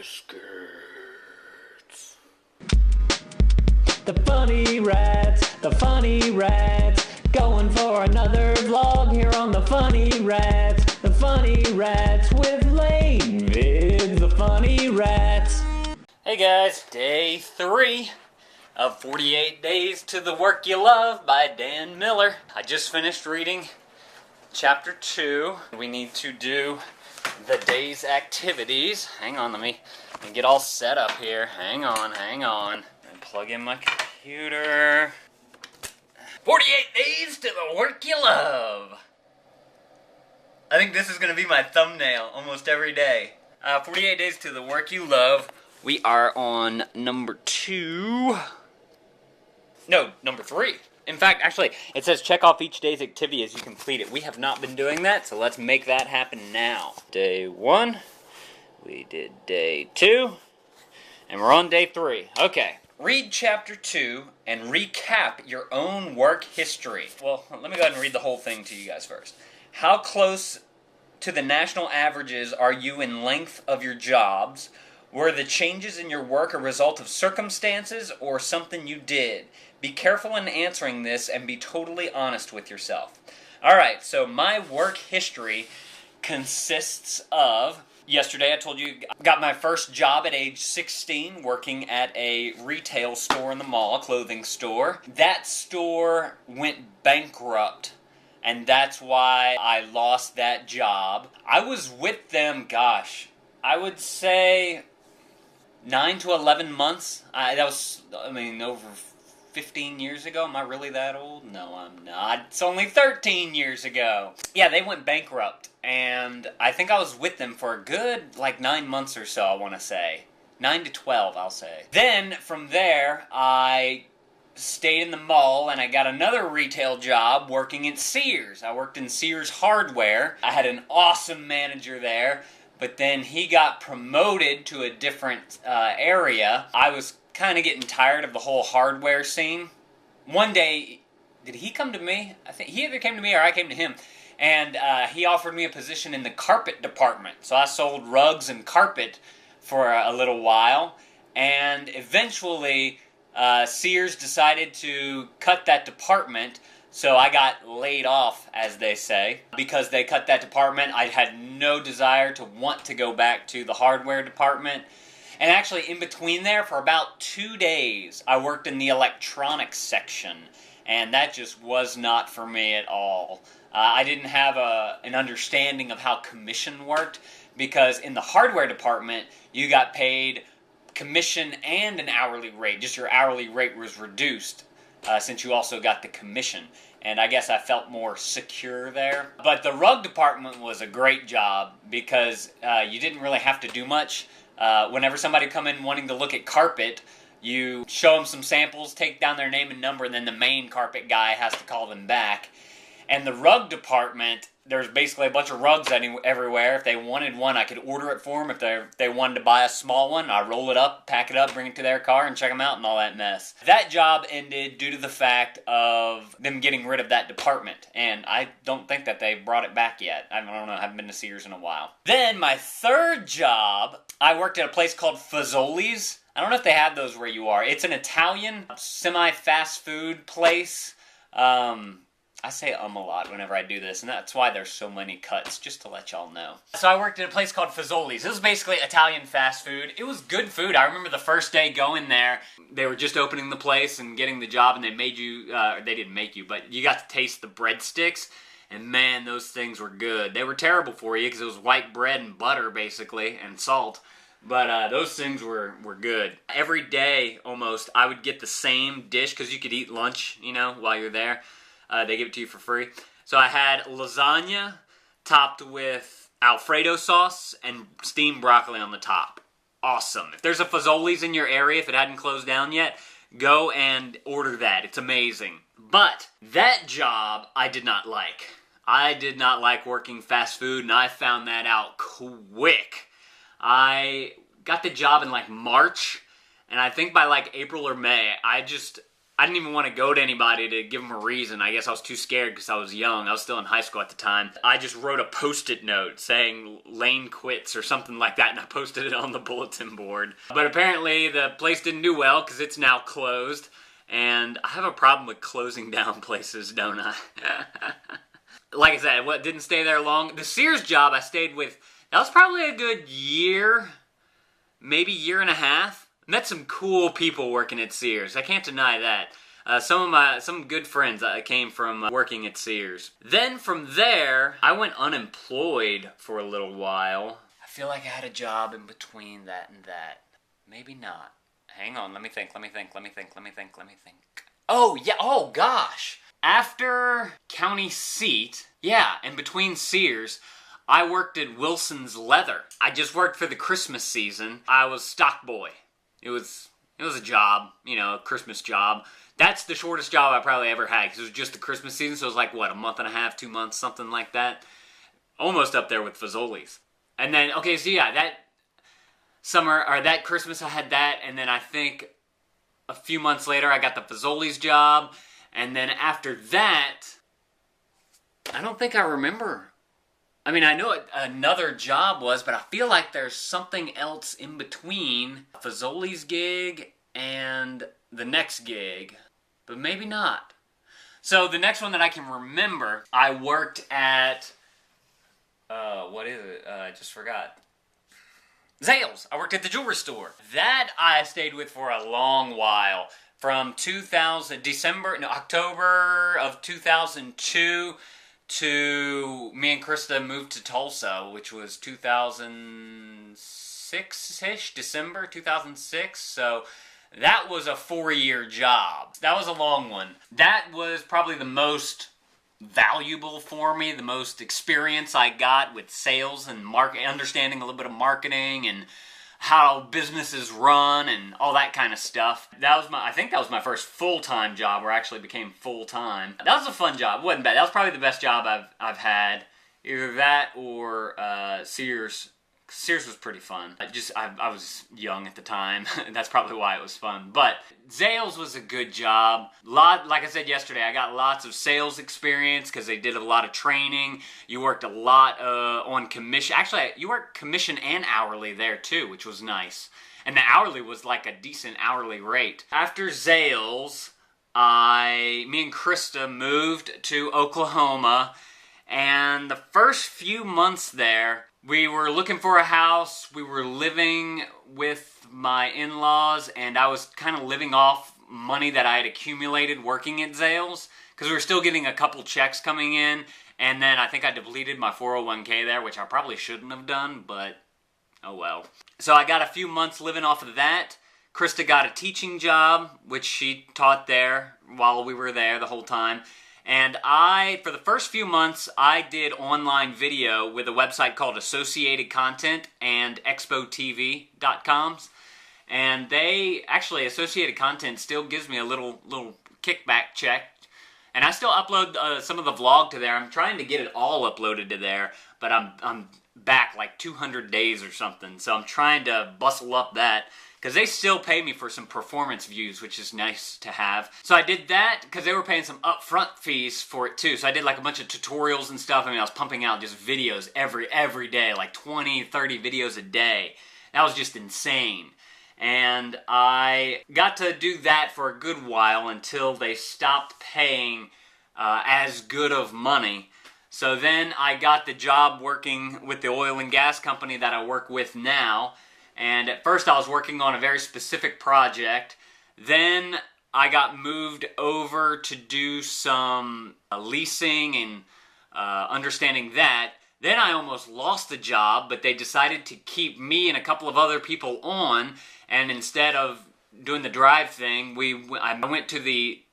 Biscuits. The funny rats, going for another vlog here on the funny rats with Lane Vids, the funny rats. Hey guys, day 3 of 48 Days to the Work You Love by Dan Miller. I just finished reading chapter 2. We need to do the day's activities. Hang on, let me get all set up here. Hang on. And plug in my computer. 48 Days to the Work You Love. I think this is going to be my thumbnail almost every day. 48 Days to the Work You Love. We are on number 2. No, number 3. In fact, actually, it says check off each day's activity as you complete it. We have not been doing that, so let's make that happen now. Day 1. We did day 2. And we're on day 3. Okay. Read chapter 2 and recap your own work history. Well, let me go ahead and read the whole thing to you guys first. How close to the national averages are you in length of your jobs? Were the changes in your work a result of circumstances or something you did? Be careful in answering this and be totally honest with yourself. Alright, so my work history consists of... Yesterday I told you I got my first job at age 16 working at a retail store in the mall, a clothing store. That store went bankrupt, and that's why I lost that job. I was with them, gosh, I would say 9 to 11 months. Over 15 years ago. Am I really that old? No, I'm not. It's only 13 years ago. Yeah, they went bankrupt, and I think I was with them for a good, 9 months or so, I want to say. 9 to 12, I'll say. Then, from there, I stayed in the mall, and I got another retail job working at Sears. I worked in Sears Hardware. I had an awesome manager there, but then he got promoted to a different area. I was kind of getting tired of the whole hardware scene. One day, did he come to me? I think he either came to me or I came to him. And he offered me a position in the carpet department. So I sold rugs and carpet for a little while. And eventually, Sears decided to cut that department. So I got laid off, as they say. Because they cut that department, I had no desire to want to go back to the hardware department. And actually, in between there, for about 2 days, I worked in the electronics section. And that just was not for me at all. I didn't have an understanding of how commission worked, because in the hardware department, you got paid commission and an hourly rate. Just your hourly rate was reduced, since you also got the commission. And I guess I felt more secure there. But the rug department was a great job, because you didn't really have to do much. Whenever somebody come in wanting to look at carpet, you show them some samples, take down their name and number, and then the main carpet guy has to call them back. And the rug department, there's basically a bunch of rugs everywhere. If they wanted one, I could order it for them. If they wanted to buy a small one, I roll it up, pack it up, bring it to their car, and check them out and all that mess. That job ended due to the fact of them getting rid of that department. And I don't think that they brought it back yet. I don't know, I haven't been to Sears in a while. Then my third job, I worked at a place called Fazoli's. I don't know if they have those where you are. It's an Italian semi-fast food place. I say a lot whenever I do this, and that's why there's so many cuts, just to let y'all know. So I worked at a place called Fazoli's. It was basically Italian fast food. It was good food. I remember the first day going there, they were just opening the place and getting the job, and they made you, they didn't make you, but you got to taste the breadsticks, and man, those things were good. They were terrible for you, because it was white bread and butter, basically, and salt. But those things were good. Every day, almost, I would get the same dish, because you could eat lunch, while you're there. They give it to you for free. So I had lasagna topped with Alfredo sauce and steamed broccoli on the top. Awesome. If there's a Fazoli's in your area, if it hadn't closed down yet, go and order that. It's amazing. But that job I did not like. I did not like working fast food, and I found that out quick. I got the job in March, and I think by April or May, I didn't even want to go to anybody to give them a reason. I guess I was too scared because I was young. I was still in high school at the time. I just wrote a Post-it note saying Lane quits or something like that, and I posted it on the bulletin board. But apparently the place didn't do well because it's now closed. And I have a problem with closing down places, don't I? Like I said, what didn't stay there long. The Sears job I stayed with, that was probably a good year, maybe year and a half. Met some cool people working at Sears. I can't deny that. Some good friends came from working at Sears. Then from there, I went unemployed for a little while. I feel like I had a job in between that and that. Maybe not. Hang on, let me think. Oh, yeah, oh gosh. After county seat, yeah, and between Sears, I worked at Wilson's Leather. I just worked for the Christmas season. I was stock boy. It was a job, you know, a Christmas job. That's the shortest job I probably ever had, because it was just the Christmas season, so it was like, what, a month and a half, 2 months, something like that? Almost up there with Fazoli's. And then, okay, so yeah, that summer, or that Christmas I had that, and then I think a few months later I got the Fazoli's job, and then after that, I don't think I remember. I mean, I know what another job was, but I feel like there's something else in between Fazoli's gig and the next gig, but maybe not. So the next one that I can remember, I worked at, what is it? I just forgot. Zales. I worked at the jewelry store. That I stayed with for a long while. From October of 2002 to me and Krista moved to Tulsa, which was 2006-ish, December 2006. So that was a 4-year job. That was a long one. That was probably the most valuable for me, the most experience I got with sales and understanding a little bit of marketing and how businesses run and all that kind of stuff. I think that was my first full-time job where I actually became full-time. That was a fun job. It wasn't bad. That was probably the best job I've had. Either that or Sears. Sears was pretty fun. I was young at the time. That's probably why it was fun. But Zales was a good job. Like I said yesterday, I got lots of sales experience because they did a lot of training. You worked a lot on commission. Actually, you worked commission and hourly there too, which was nice. And the hourly was like a decent hourly rate. After Zales, me and Krista moved to Oklahoma. And the first few months there, we were looking for a house. We were living with my in-laws, and I was kind of living off money that I had accumulated working at Zales, because we were still getting a couple checks coming in, and then I think I depleted my 401k there, which I probably shouldn't have done, but oh well. So I got a few months living off of that. Krista got a teaching job, which she taught there while we were there the whole time. And for the first few months, I did online video with a website called Associated Content and ExpoTV.com. And Associated Content still gives me a little kickback check. And I still upload some of the vlog to there. I'm trying to get it all uploaded to there, but I'm back like 200 days or something. So I'm trying to bustle up that, because they still pay me for some performance views, which is nice to have. So I did that because they were paying some upfront fees for it too. So I did like a bunch of tutorials and stuff. I mean, I was pumping out just videos every day, like 20, 30 videos a day. That was just insane. And I got to do that for a good while until they stopped paying as good of money. So then I got the job working with the oil and gas company that I work with now. And at first I was working on a very specific project. Then I got moved over to do some leasing and understanding that. Then I almost lost the job, but they decided to keep me and a couple of other people on. And instead of doing the drive thing, I went to the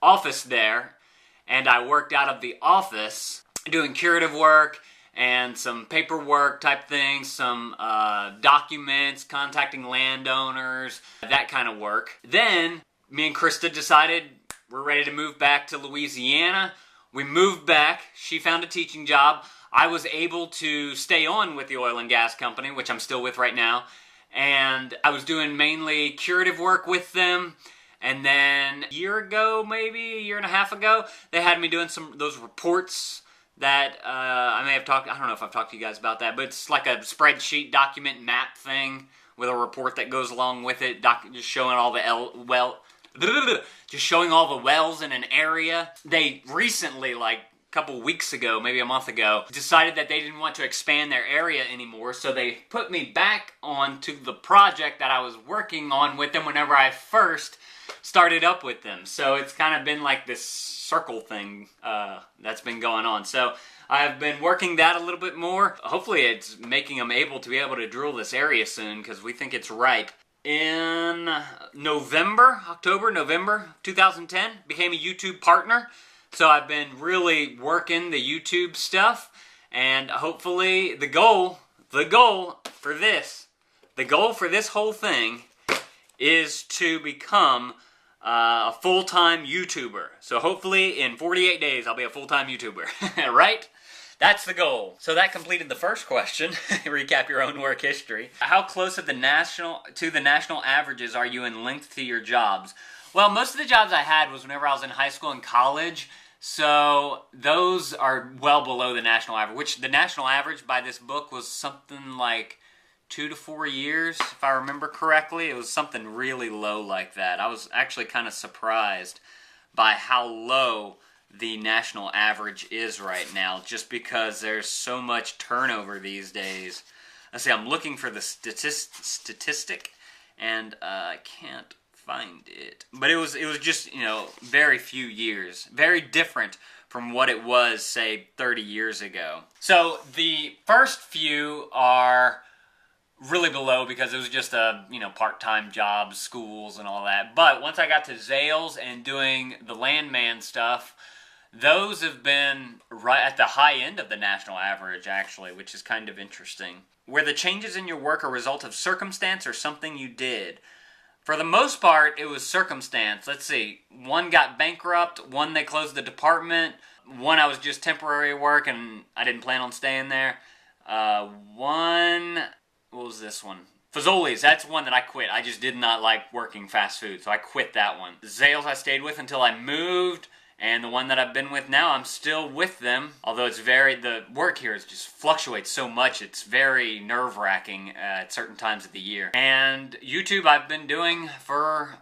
office there, and I worked out of the office doing curative work and some paperwork type things, some documents, contacting landowners, that kind of work. Then, me and Krista decided we're ready to move back to Louisiana. We moved back. She found a teaching job. I was able to stay on with the oil and gas company, which I'm still with right now. And I was doing mainly curative work with them. And then a year ago, maybe a year and a half ago, they had me doing those reports that I may have talked. I don't know if I've talked to you guys about that, but it's like a spreadsheet document map thing with a report that goes along with it, just showing all the just showing all the wells in an area. They recently, like a couple weeks ago, maybe a month ago, decided that they didn't want to expand their area anymore, so they put me back onto the project that I was working on with them whenever I first started up with them. So it's kind of been like this circle thing that's been going on. So I've been working that a little bit more. Hopefully it's making them able to drill this area soon, because we think it's ripe. In October, November 2010, became a YouTube partner. So I've been really working the YouTube stuff, and hopefully the goal for this whole thing is to become a full-time YouTuber. So hopefully in 48 days I'll be a full-time YouTuber, right? That's the goal. So that completed the first question. Recap your own work history. How close to the national averages are you in length to your jobs? Well, most of the jobs I had was whenever I was in high school and college. So those are well below the national average, which the national average by this book was something like 2 to 4 years, if I remember correctly. It was something really low like that. I was actually kind of surprised by how low the national average is right now, just because there's so much turnover these days. Let's see, I'm looking for the statistic, and I can't find it. But it was just, very few years. Very different from what it was, say, 30 years ago. So the first few are really below because it was just part-time jobs, schools, and all that. But once I got to Zales and doing the landman stuff, those have been right at the high end of the national average, actually, which is kind of interesting. Were the changes in your work a result of circumstance or something you did? For the most part, it was circumstance. Let's see. One got bankrupt. One, they closed the department. One, I was just temporary work, and I didn't plan on staying there. One, what was this one? Fazoli's, that's one that I quit. I just did not like working fast food, so I quit that one. Zales I stayed with until I moved. And the one that I've been with now, I'm still with them. Although the work here just fluctuates so much, it's very nerve-wracking at certain times of the year. And YouTube I've been doing for,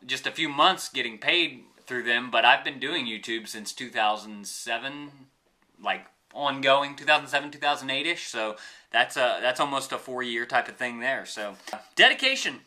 just a few months getting paid through them, but I've been doing YouTube since 2007, ongoing, 2007, 2008-ish, so that's almost a 4-year type of thing there, so. Dedication.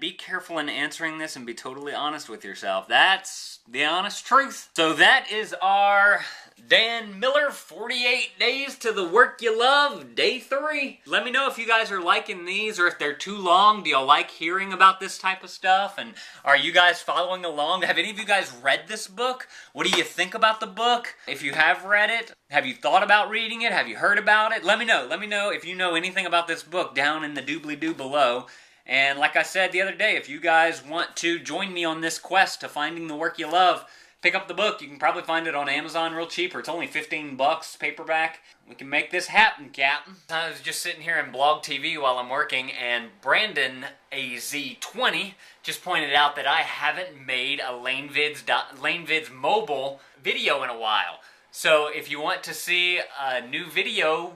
Be careful in answering this and be totally honest with yourself. That's the honest truth. So that is our Dan Miller 48 Days to the Work You Love, Day 3. Let me know if you guys are liking these or if they're too long. Do y'all like hearing about this type of stuff? And are you guys following along? Have any of you guys read this book? What do you think about the book? If you have read it, have you thought about reading it? Have you heard about it? Let me know. Let me know if you know anything about this book down in the doobly-doo below. And like I said the other day, if you guys want to join me on this quest to finding the work you love, pick up the book. You can probably find it on Amazon real cheap, or it's only 15 bucks paperback. We can make this happen, Captain. I was just sitting here in Blog TV while I'm working, and Brandon AZ20 just pointed out that I haven't made a LaneVids mobile video in a while. So if you want to see a new video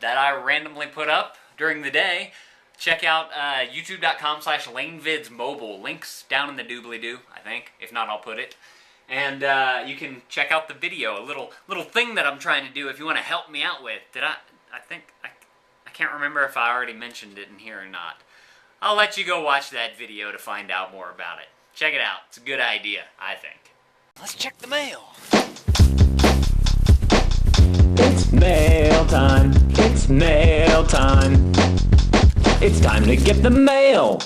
that I randomly put up during the day, check out youtube.com/LaneVidsMobile. Links down in the doobly-doo, I think. If not, I'll put it. And you can check out the video, a little thing that I'm trying to do if you want to help me out with. I can't remember if I already mentioned it in here or not. I'll let you go watch that video to find out more about it. Check it out. It's a good idea, I think. Let's check the mail. It's mail time. It's mail time. It's time to get the mail!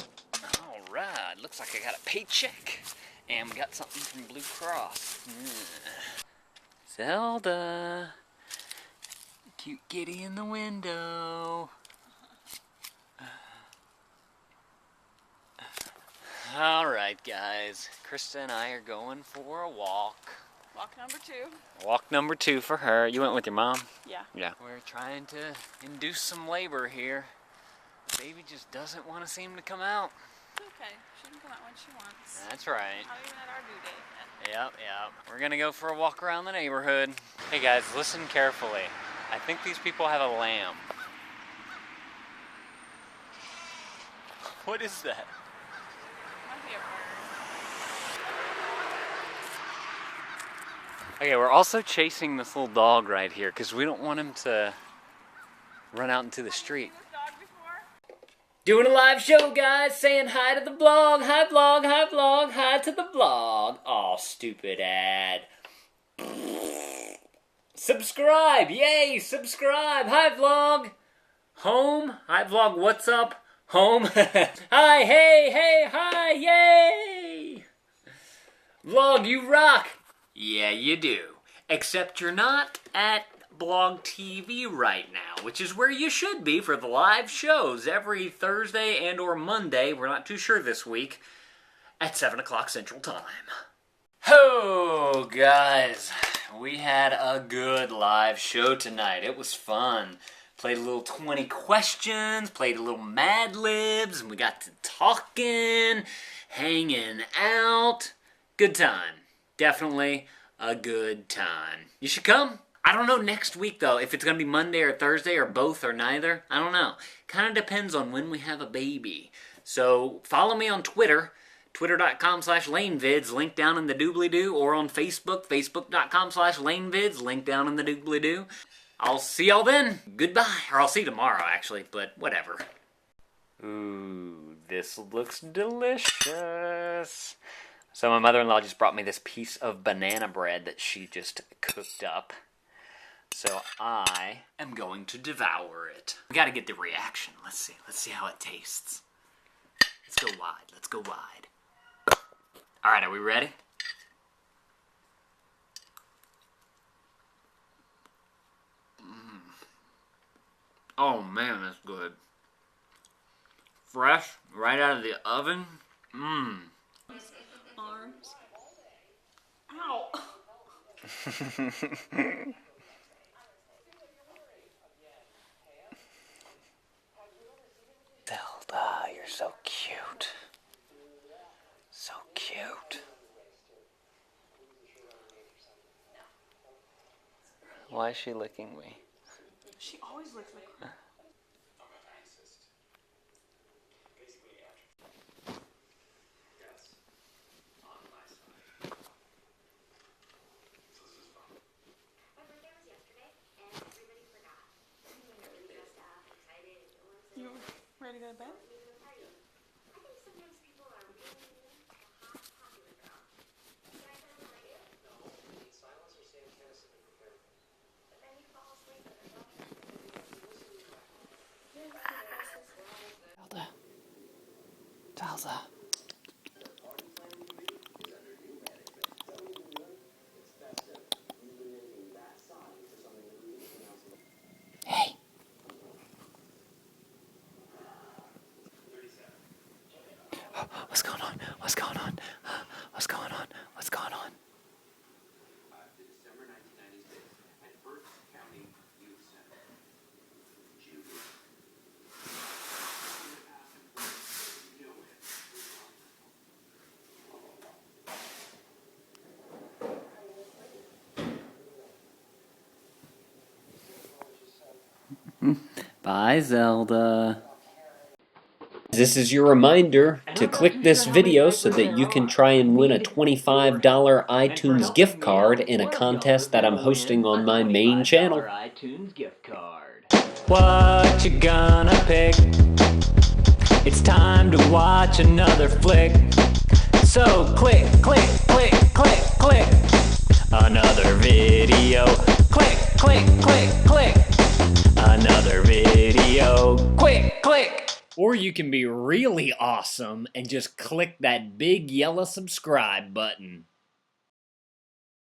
Alright, looks like I got a paycheck. And we got something from Blue Cross. Zelda! Cute kitty in the window. Alright guys, Krista and I are going for a walk. Walk number 2. Walk number 2 for her. You went with your mom? Yeah. Yeah. We're trying to induce some labor here. Baby just doesn't want to seem to come out. It's okay. She can come out when she wants. That's right. Not even at our due date. Yep. We're gonna go for a walk around the neighborhood. Hey guys, listen carefully. I think these people have a lamb. What is that? Might be a bird. Okay, we're also chasing this little dog right here because we don't want him to run out into the street. Doing a live show, guys, saying hi to the vlog, hi vlog, hi vlog, hi to the vlog. Aw, stupid ad. Subscribe, yay, subscribe, hi vlog. Home, hi vlog, what's up? Home, hi, hey, hi, yay. Vlog, you rock. Yeah, you do. Except you're not at Blog TV right now, which is where you should be for the live shows every Thursday and or Monday, we're not too sure this week, at 7 o'clock Central Time. Oh, guys, we had a good live show tonight. It was fun. Played a little 20 questions, played a little Mad Libs, and we got to talking, hanging out. Good time. Definitely a good time. You should come. I don't know next week, though, if it's going to be Monday or Thursday or both or neither. I don't know. Kind of depends on when we have a baby. So follow me on Twitter, twitter.com/lanevids, link down in the doobly-doo, or on Facebook, facebook.com/lanevids, link down in the doobly-doo. I'll see y'all then. Goodbye. Or I'll see you tomorrow, actually, but whatever. Ooh, this looks delicious. So my mother-in-law just brought me this piece of banana bread that she just cooked up. So I am going to devour it. We gotta get the reaction. Let's see how it tastes. Let's go wide. Alright, are we ready? Oh man, that's good. Fresh, right out of the oven. Arms. Ow! Zelda, you're so cute. So cute. Why is she licking me? She always looks like her. You ready to go to bed? Zelda. Hey. What's going on? What's going on? What's going on? What's going on? December 1996 at Berks County Youth Center. Bye, Zelda. This is your reminder to click this video so that you can try and win a $25 iTunes gift card in a contest that I'm hosting on my main channel. iTunes gift card. What you gonna pick? It's time to watch another flick. So click, click, click, click, click. Another video. Click, click, click, click. Another video. Click, click. Or you can be really awesome and just click that big yellow subscribe button.